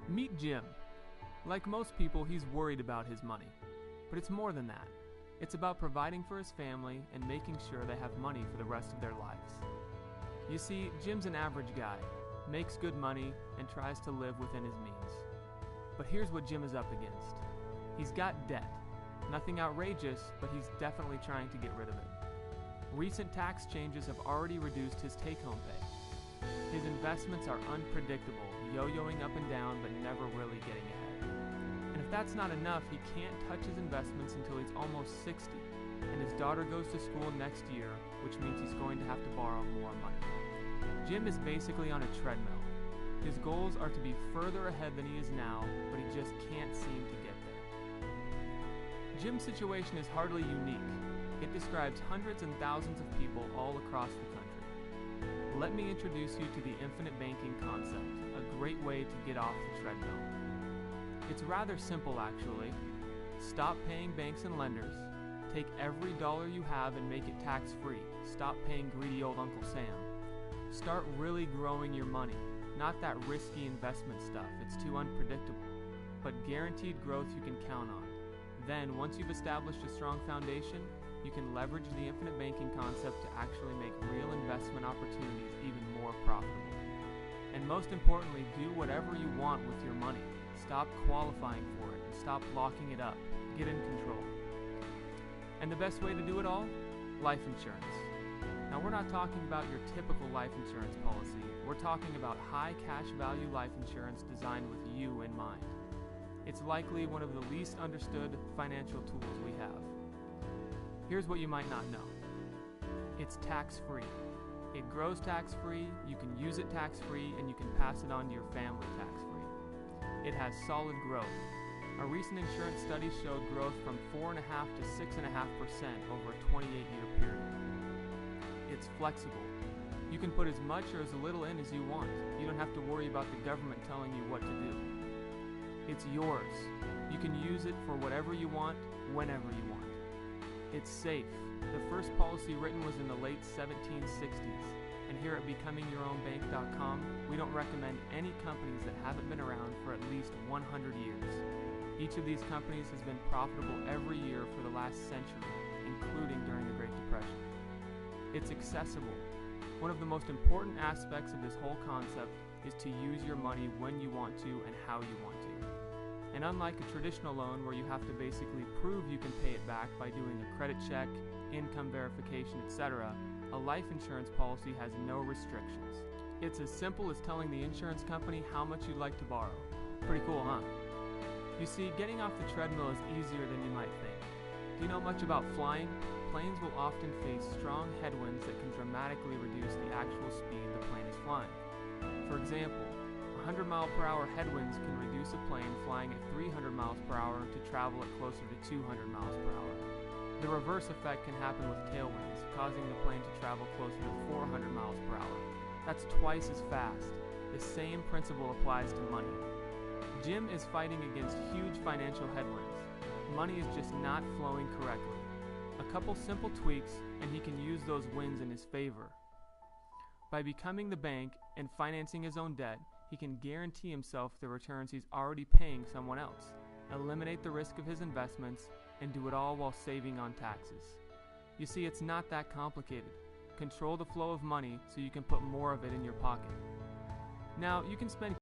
Meet Jim. Like most people, he's worried about his money. But it's more than that. It's about providing for his family and making sure they have money for the rest of their lives. You see, Jim's an average guy, makes good money, and tries to live within his means. But here's what Jim is up against. He's got debt. Nothing outrageous, but he's definitely trying to get rid of it. Recent tax changes have already reduced his take-home pay. His investments are unpredictable, yo-yoing up and down, but never really getting ahead. And if that's not enough, he can't touch his investments until he's almost 60, and his daughter goes to school next year, which means he's going to have to borrow more money. Jim is basically on a treadmill. His goals are to be further ahead than he is now, but he just can't seem to get there. Jim's situation is hardly unique. It describes hundreds and thousands of people all across the country. Let me introduce you to the infinite banking concept, a great way to get off the treadmill. It's rather simple, actually. Stop paying banks and lenders. Take every dollar you have and make it tax-free. Stop paying greedy old Uncle Sam. Start really growing your money. Not that risky investment stuff, it's too unpredictable. But guaranteed growth you can count on. Then, once you've established a strong foundation, you can leverage the infinite banking concept to actually make real investment opportunities even more profitable. And most importantly, do whatever you want with your money. Stop qualifying for it and stop locking it up. Get in control. And the best way to do it all? Life insurance. Now, we're not talking about your typical life insurance policy. We're talking about high cash value life insurance designed with you in mind. It's likely one of the least understood financial tools we have. Here's what you might not know. It's tax-free. It grows tax-free, you can use it tax-free, and you can pass it on to your family tax-free. It has solid growth. A recent insurance study showed growth from 4.5% to 6.5% over a 28-year period. It's flexible. You can put as much or as little in as you want. You don't have to worry about the government telling you what to do. It's yours. You can use it for whatever you want, whenever you want. It's safe. The first policy written was in the late 1760s, and here at BecomingYourOwnBank.com, we don't recommend any companies that haven't been around for at least 100 years. Each of these companies has been profitable every year for the last century, including during the Great Depression. It's accessible. One of the most important aspects of this whole concept is to use your money when you want to and how you want to. And unlike a traditional loan where you have to basically prove you can pay it back by doing a credit check, income verification, etc., a life insurance policy has no restrictions. It's as simple as telling the insurance company how much you'd like to borrow. Pretty cool, huh? You see, getting off the treadmill is easier than you might think. Do you know much about flying? Planes will often face strong headwinds that can dramatically reduce the actual speed the plane is flying. For example, 100-mile-per-hour headwinds can reduce a plane flying at 300 miles per hour to travel at closer to 200 miles per hour. The reverse effect can happen with tailwinds, causing the plane to travel closer to 400 miles per hour. That's twice as fast. The same principle applies to money. Jim is fighting against huge financial headwinds. Money is just not flowing correctly. A couple simple tweaks, and he can use those wins in his favor. By becoming the bank and financing his own debt, he can guarantee himself the returns he's already paying someone else, eliminate the risk of his investments, and do it all while saving on taxes. You see, it's not that complicated. Control the flow of money so you can put more of it in your pocket. Now, you can spend